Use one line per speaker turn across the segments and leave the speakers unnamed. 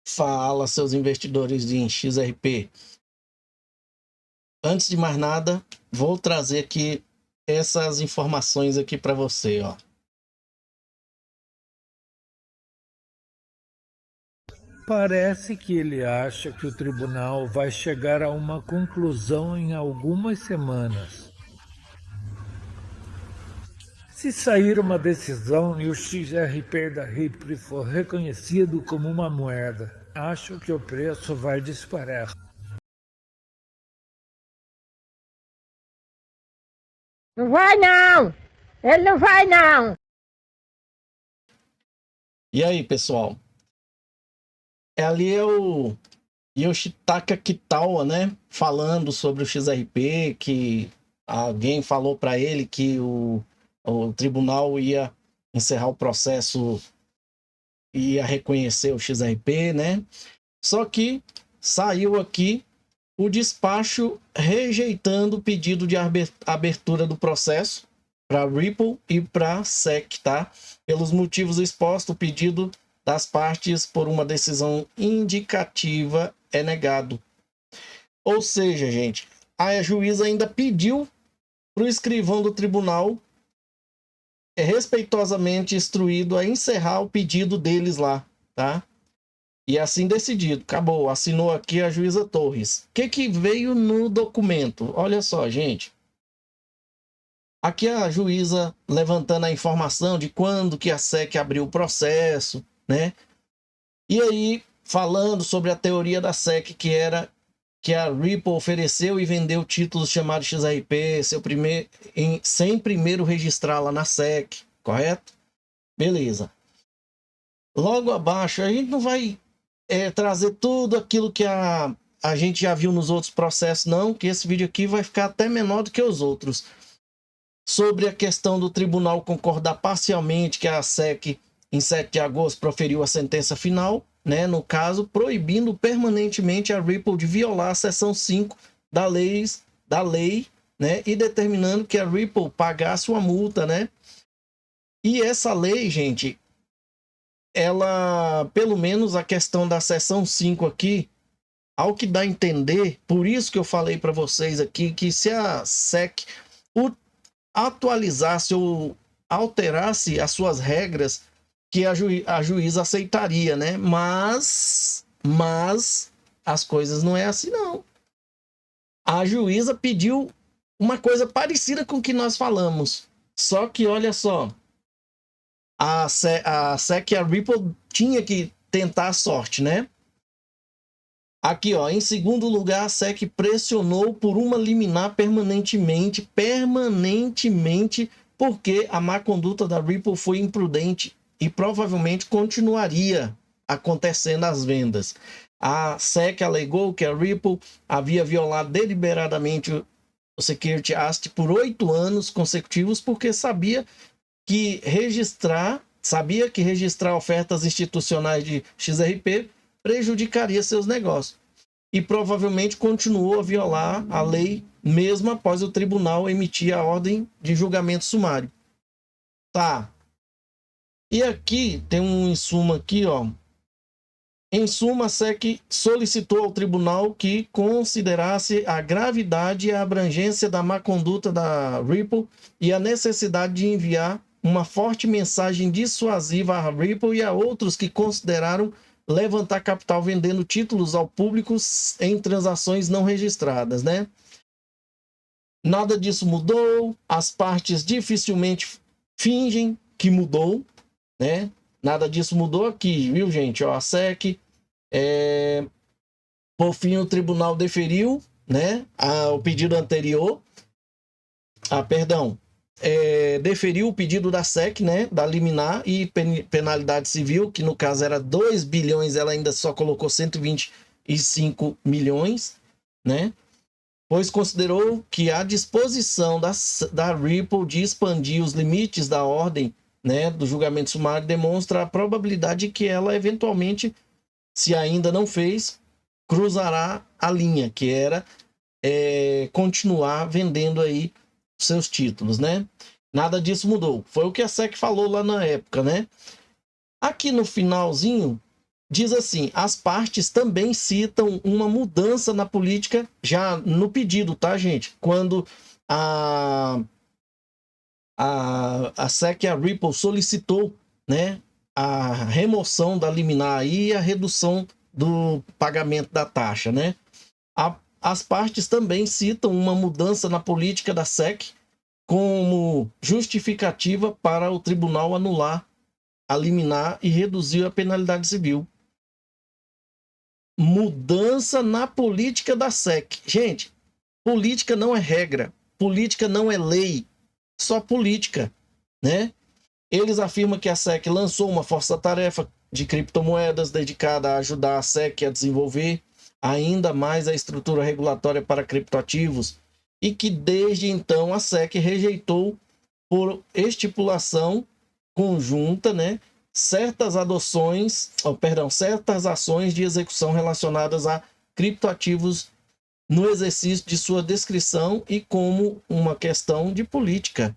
Fala, seus investidores em XRP. Antes de mais nada, vou trazer aqui essas informações aqui para você, ó.
Parece que ele acha que o tribunal vai chegar a uma conclusão em algumas semanas. Se sair uma decisão e o XRP da Ripple for reconhecido como uma moeda, acho que o preço vai disparar.
Não vai não! Ele não vai não!
E aí, pessoal? Ali é o Yoshitaka Kitawa, né? Falando sobre o XRP, que alguém falou para ele que o tribunal ia encerrar o processo, ia reconhecer o XRP, né? Só que saiu aqui o despacho rejeitando o pedido de abertura do processo para Ripple e para SEC, tá? Pelos motivos expostos, o pedido das partes por uma decisão indicativa é negado. Ou seja, gente, a juíza ainda pediu para o escrivão do tribunal respeitosamente instruído a encerrar o pedido deles lá, tá? E assim decidido, acabou, assinou aqui a juíza Torres. O que veio no documento? Olha só, gente. Aqui a juíza levantando a informação de quando que a SEC abriu o processo, né? E aí falando sobre a teoria da SEC, que era que a Ripple ofereceu e vendeu títulos chamados XRP sem primeiro registrar lá na SEC, correto? Beleza. Logo abaixo, a gente não vai trazer tudo aquilo que a gente já viu nos outros processos, não, que esse vídeo aqui vai ficar até menor do que os outros. Sobre a questão do tribunal concordar parcialmente que a SEC, em 7 de agosto, proferiu a sentença final, né, no caso, proibindo permanentemente a Ripple de violar a seção 5 da lei, né, e determinando que a Ripple pagasse uma multa, né? E essa lei, gente, ela, pelo menos a questão da seção 5 aqui, ao que dá a entender, por isso que eu falei para vocês aqui, que se a SEC atualizasse ou alterasse as suas regras, que a juíza aceitaria, né? Mas as coisas não é assim, não. A juíza pediu uma coisa parecida com o que nós falamos. Só que, olha só, a SEC e a Ripple tinha que tentar a sorte, né? Aqui, ó, em segundo lugar, a SEC pressionou por uma liminar permanentemente, porque a má conduta da Ripple foi imprudente e provavelmente continuaria acontecendo as vendas. A SEC alegou que a Ripple havia violado deliberadamente o Security Act por 8 anos consecutivos porque sabia que registrar ofertas institucionais de XRP prejudicaria seus negócios. E provavelmente continuou a violar a lei mesmo após o tribunal emitir a ordem de julgamento sumário. Tá. E aqui tem um insumo aqui, ó. Em suma, a SEC solicitou ao tribunal que considerasse a gravidade e a abrangência da má conduta da Ripple e a necessidade de enviar uma forte mensagem dissuasiva à Ripple e a outros que consideraram levantar capital vendendo títulos ao público em transações não registradas, né? Nada disso mudou, as partes dificilmente fingem que mudou, né? Nada disso mudou aqui, viu, gente? Ó, a SEC, por fim, o tribunal deferiu, né, o pedido anterior. Deferiu o pedido da SEC, né, da liminar e penalidade civil, que no caso era 2 bilhões, ela ainda só colocou 125 milhões, né? Pois considerou que a disposição da Ripple de expandir os limites da ordem, né, do julgamento sumário demonstra a probabilidade de que ela eventualmente, se ainda não fez, cruzará a linha, que era continuar vendendo aí seus títulos, né? Nada disso mudou. Foi o que a SEC falou lá na época, né? Aqui no finalzinho, diz assim: as partes também citam uma mudança na política, já no pedido, tá, gente? Quando a SEC e a Ripple solicitou, né, a remoção da liminar e a redução do pagamento da taxa, né? As partes também citam uma mudança na política da SEC como justificativa para o tribunal anular a liminar e reduzir a penalidade civil. Mudança na política da SEC. Gente, política não é regra, política não é lei, só política, né? Eles afirmam que a SEC lançou uma força-tarefa de criptomoedas dedicada a ajudar a SEC a desenvolver ainda mais a estrutura regulatória para criptoativos e que desde então a SEC rejeitou por estipulação conjunta, né, certas ações de execução relacionadas a criptoativos no exercício de sua descrição e como uma questão de política.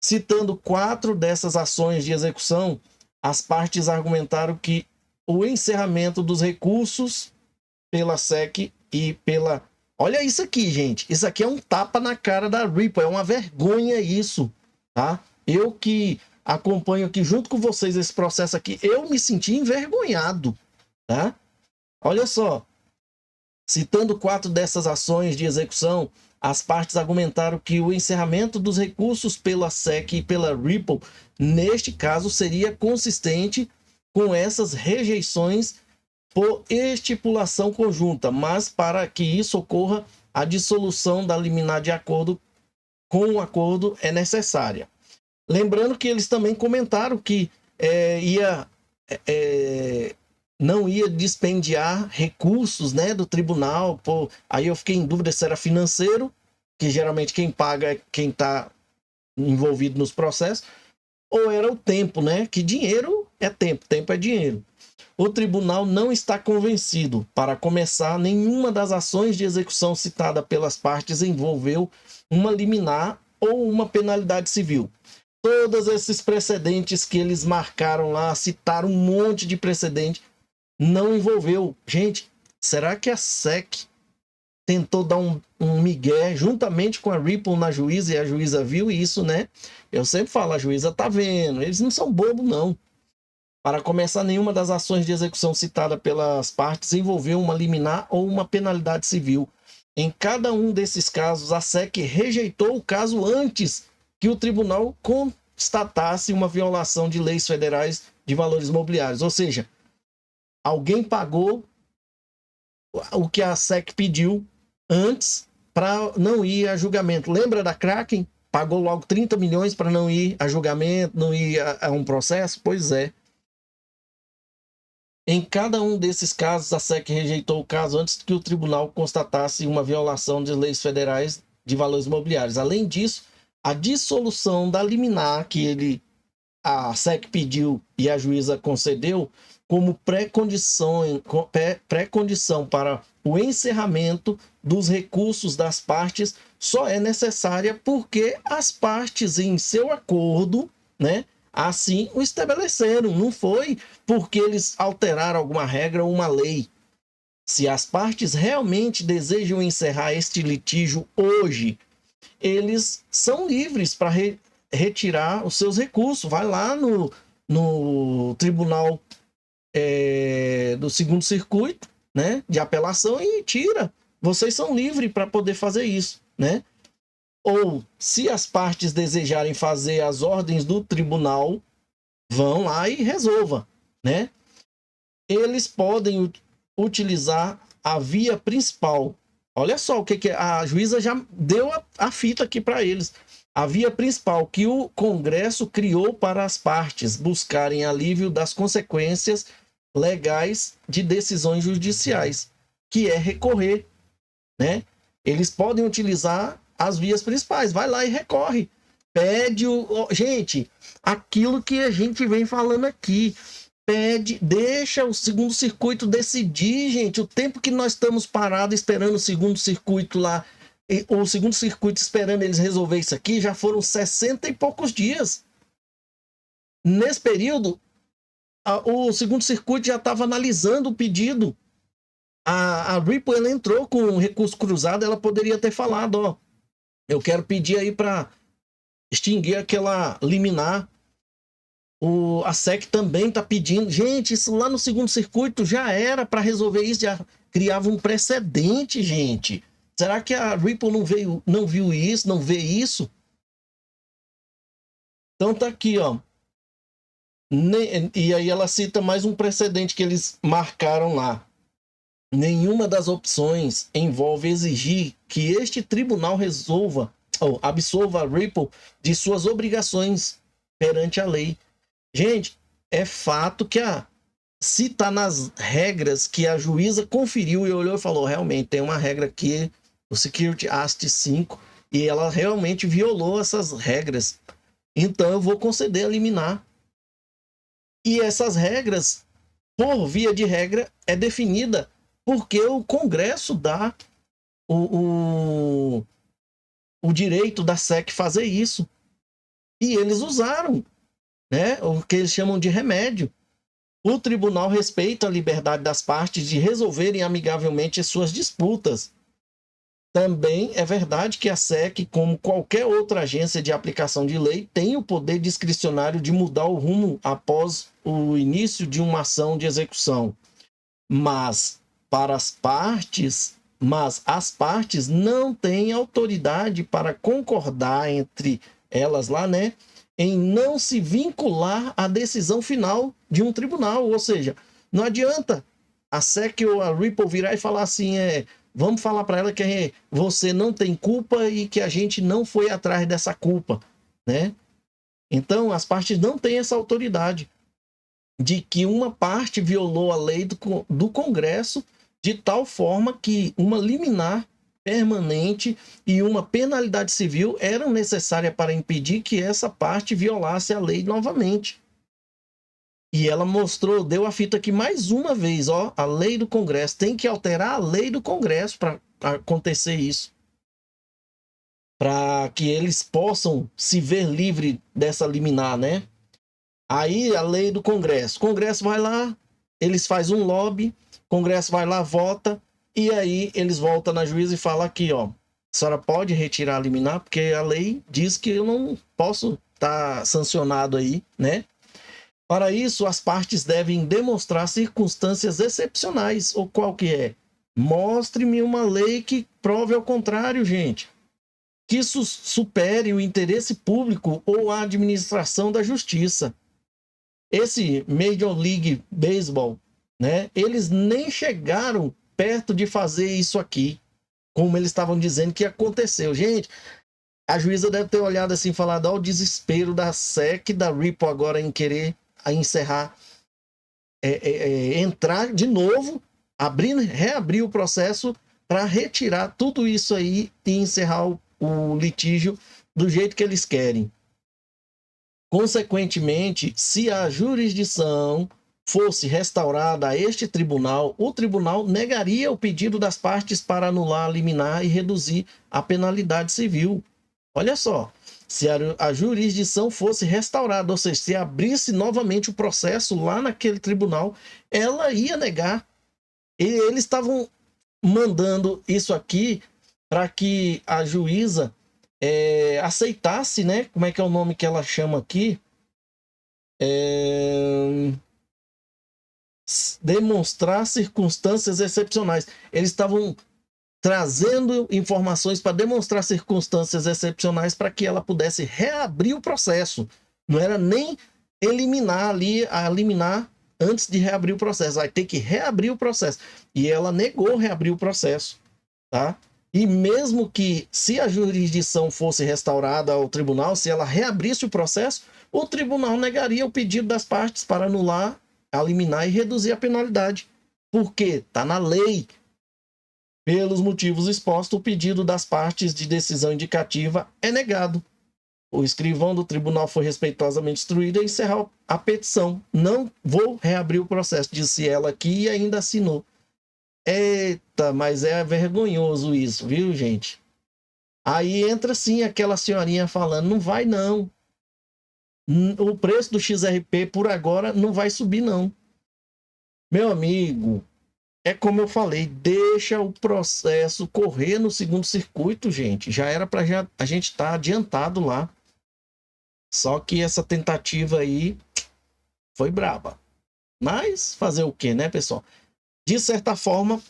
Citando 4 dessas ações de execução, as partes argumentaram que o encerramento dos recursos pela SEC e pela... Olha isso aqui, gente. Isso aqui é um tapa na cara da Ripple. É uma vergonha isso, tá? Eu que acompanho aqui junto com vocês esse processo aqui, eu me senti envergonhado, tá? Olha só. Citando 4 dessas ações de execução, as partes argumentaram que o encerramento dos recursos pela SEC e pela Ripple, neste caso, seria consistente com essas rejeições por estipulação conjunta, mas para que isso ocorra, a dissolução da liminar de acordo com o acordo é necessária. Lembrando que eles também comentaram que não ia dispendiar recursos, né, do tribunal. Aí eu fiquei em dúvida se era financeiro, que geralmente quem paga é quem está envolvido nos processos, ou era o tempo, né? Que dinheiro é tempo, tempo é dinheiro. O tribunal não está convencido. Para começar, nenhuma das ações de execução citada pelas partes envolveu uma liminar ou uma penalidade civil. Todos esses precedentes que eles marcaram lá, citaram um monte de precedente, não envolveu. Gente, será que a SEC tentou dar um migué juntamente com a Ripple na juíza e a juíza viu isso, né? Eu sempre falo, a juíza tá vendo. Eles não são bobos, não. Para começar, nenhuma das ações de execução citada pelas partes envolveu uma liminar ou uma penalidade civil. Em cada um desses casos, a SEC rejeitou o caso antes que o tribunal constatasse uma violação de leis federais de valores imobiliários. Ou seja, alguém pagou o que a SEC pediu antes para não ir a julgamento. Lembra da Kraken? Pagou logo 30 milhões para não ir a julgamento, não ir a um processo? Pois é. Em cada um desses casos, a SEC rejeitou o caso antes que o tribunal constatasse uma violação de leis federais de valores imobiliários. Além disso, a dissolução da liminar que a SEC pediu e a juíza concedeu como pré-condição para o encerramento dos recursos das partes só é necessária porque as partes em seu acordo, né, assim o estabeleceram. Não foi porque eles alteraram alguma regra ou uma lei. Se as partes realmente desejam encerrar este litígio hoje, eles são livres para retirar os seus recursos. Vai lá no tribunal do segundo circuito, né, de apelação e tira. Vocês são livres para poder fazer isso, né? Ou, se as partes desejarem fazer as ordens do tribunal, vão lá e resolva, né? Eles podem utilizar a via principal. Olha só o que a juíza já deu a fita aqui para eles. A via principal que o Congresso criou para as partes buscarem alívio das consequências legais de decisões judiciais, que é recorrer, né? Eles podem utilizar as vias principais. Vai lá e recorre. Pede gente, aquilo que a gente vem falando aqui. Deixa o segundo circuito decidir, gente. O tempo que nós estamos parados esperando o segundo circuito lá, o segundo circuito esperando eles resolver isso aqui, já foram 60 e poucos dias. Nesse período, o segundo circuito já estava analisando o pedido. A Ripple, ela entrou com um recurso cruzado, ela poderia ter falado, ó, eu quero pedir aí para extinguir aquela liminar. A SEC também está pedindo. Gente, isso lá no segundo circuito já era para resolver isso, já criava um precedente, gente. Será que a Ripple não viu isso, não vê isso? Então tá aqui, ó. E aí ela cita mais um precedente que eles marcaram lá. Nenhuma das opções envolve exigir que este tribunal resolva ou absolva a Ripple de suas obrigações perante a lei. Gente, é fato que se está nas regras que a juíza conferiu e olhou e falou, realmente tem uma regra aqui, o Security Act 5, e ela realmente violou essas regras. Então eu vou conceder a liminar. E essas regras, por via de regra, é definida porque o Congresso dá o direito da SEC fazer isso. E eles usaram, né, o que eles chamam de remédio. O tribunal respeita a liberdade das partes de resolverem amigavelmente as suas disputas. Também é verdade que a SEC, como qualquer outra agência de aplicação de lei, tem o poder discricionário de mudar o rumo após o início de uma ação de execução. Mas as partes não têm autoridade para concordar entre elas lá, né, em não se vincular à decisão final de um tribunal. Ou seja, não adianta a SEC ou a Ripple virar e falar assim, vamos falar para ela que você não tem culpa e que a gente não foi atrás dessa culpa, né? Então, as partes não têm essa autoridade de que uma parte violou a lei do Congresso de tal forma que uma liminar permanente e uma penalidade civil eram necessárias para impedir que essa parte violasse a lei novamente. E ela deu a fita aqui mais uma vez, ó, a lei do Congresso. Tem que alterar a lei do Congresso para acontecer isso. Para que eles possam se ver livre dessa liminar, né? Aí a lei do Congresso. O Congresso vai lá, eles fazem um lobby, o Congresso vai lá, vota, e aí eles voltam na juíza e falam aqui, ó, a senhora pode retirar a liminar, porque a lei diz que eu não posso estar sancionado aí, né? Para isso, as partes devem demonstrar circunstâncias excepcionais. Ou qual que é? Mostre-me uma lei que prove ao contrário, gente. Que isso supere o interesse público ou a administração da justiça. Esse Major League Baseball, né? Eles nem chegaram perto de fazer isso aqui, como eles estavam dizendo que aconteceu. Gente, a juíza deve ter olhado assim e falado, ó, o desespero da SEC, da Ripple agora em querer encerrar, entrar de novo, reabrir o processo para retirar tudo isso aí e encerrar o litígio do jeito que eles querem. Consequentemente, se a jurisdição fosse restaurada a este tribunal, o tribunal negaria o pedido das partes para anular, liminar e reduzir a penalidade civil. Olha só, se a jurisdição fosse restaurada, ou seja, se abrisse novamente o processo lá naquele tribunal, ela ia negar. E eles estavam mandando isso aqui para que a juíza aceitasse, né? Como é que é o nome que ela chama aqui? Demonstrar circunstâncias excepcionais. Eles estavam trazendo informações para demonstrar circunstâncias excepcionais para que ela pudesse reabrir o processo. Não era nem eliminar antes de reabrir o processo. Vai ter que reabrir o processo. E ela negou reabrir o processo, tá? E mesmo que, se a jurisdição fosse restaurada ao tribunal, se ela reabrisse o processo, o tribunal negaria o pedido das partes para anular, eliminar e reduzir a penalidade. Porque está na lei. Pelos motivos expostos, o pedido das partes de decisão indicativa é negado. O escrivão do tribunal foi respeitosamente instruído a encerrar a petição. Não vou reabrir o processo, disse ela aqui e ainda assinou. Eita, mas é vergonhoso isso, viu, gente? Aí entra sim aquela senhorinha falando, não vai não. O preço do XRP por agora não vai subir, não. Meu amigo, é como eu falei, deixa o processo correr no segundo circuito, gente. Já era para a gente estar adiantado lá. Só que essa tentativa aí foi braba. Mas fazer o quê, né, pessoal? De certa forma,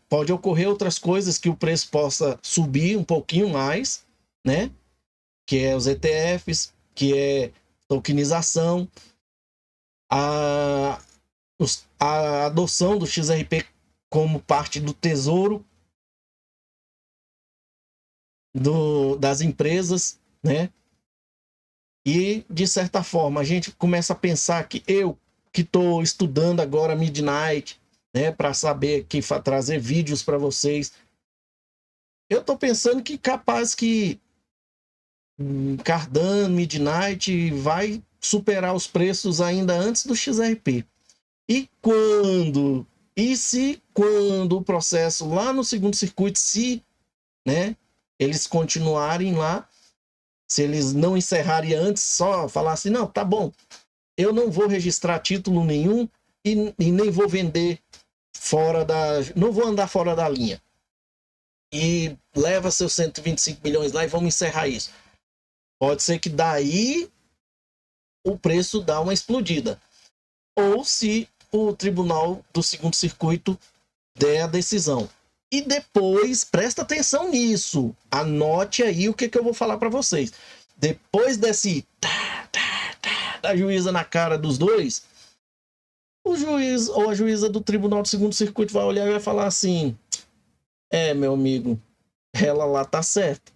pode ocorrer outras coisas que o preço possa subir um pouquinho mais, né? Que é os ETFs, que é tokenização, a adoção do XRP como parte do tesouro das empresas, né? E, de certa forma, a gente começa a pensar que eu, que estou estudando agora Midnight, né, para saber que trazer vídeos para vocês, eu estou pensando que capaz que Cardano, Midnight vai superar os preços ainda antes do XRP. E quando o processo lá no segundo circuito, se, né, eles continuarem lá, se eles não encerrarem antes, só falar assim, não, tá bom, eu não vou registrar título nenhum e nem vou vender não vou andar fora da linha. E leva seus 125 milhões lá e vamos encerrar isso. Pode ser que daí o preço dá uma explodida. Ou se o tribunal do segundo circuito der a decisão. E depois, presta atenção nisso. Anote aí o que eu vou falar para vocês. Depois desse da juíza na cara dos dois, o juiz ou a juíza do tribunal do segundo circuito vai olhar e vai falar assim: meu amigo, ela lá tá certa.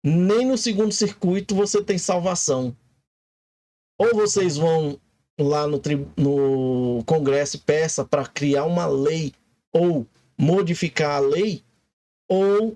Nem no segundo circuito você tem salvação. Ou vocês vão lá no Congresso e peça para criar uma lei ou modificar a lei, ou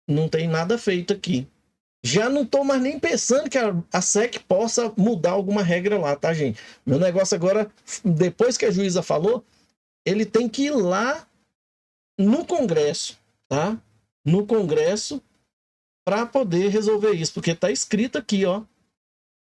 não tem nada feito aqui. Já não tô mais nem pensando que a SEC possa mudar alguma regra lá, tá, gente? Meu negócio agora, depois que a juíza falou, ele tem que ir lá no Congresso, tá? No Congresso, para poder resolver isso, porque tá escrito aqui, ó.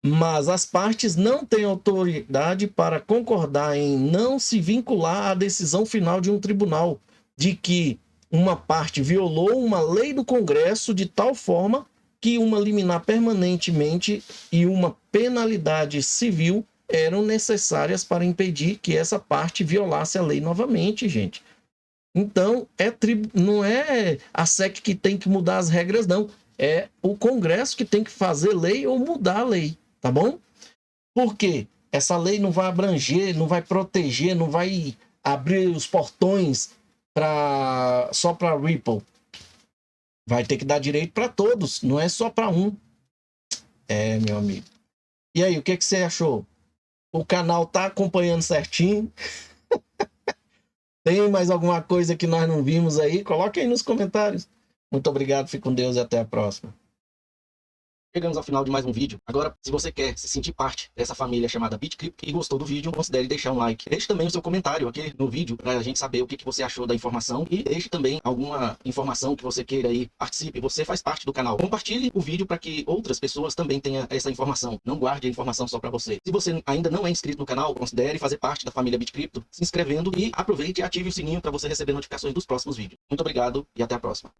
Mas as partes não têm autoridade para concordar em não se vincular à decisão final de um tribunal de que uma parte violou uma lei do Congresso de tal forma que uma liminar permanentemente e uma penalidade civil eram necessárias para impedir que essa parte violasse a lei novamente, gente. Então, não é a SEC que tem que mudar as regras, não. É o Congresso que tem que fazer lei ou mudar a lei, tá bom? Por quê? Essa lei não vai abranger, não vai proteger, não vai abrir os portões só para Ripple. Vai ter que dar direito para todos, não é só para um. Meu amigo. E aí, o que você achou? O canal tá acompanhando certinho? Tem mais alguma coisa que nós não vimos aí? Coloque aí nos comentários. Muito obrigado, fique com Deus e até a próxima. Chegamos ao final de mais um vídeo. Agora, se você quer se sentir parte dessa família chamada BitCrypto e gostou do vídeo, considere deixar um like. Deixe também o seu comentário aqui no vídeo para a gente saber o que você achou da informação e deixe também alguma informação que você queira aí. Participe, você faz parte do canal. Compartilhe o vídeo para que outras pessoas também tenham essa informação. Não guarde a informação só para você. Se você ainda não é inscrito no canal, considere fazer parte da família BitCrypto, se inscrevendo e aproveite e ative o sininho para você receber notificações dos próximos vídeos. Muito obrigado e até a próxima.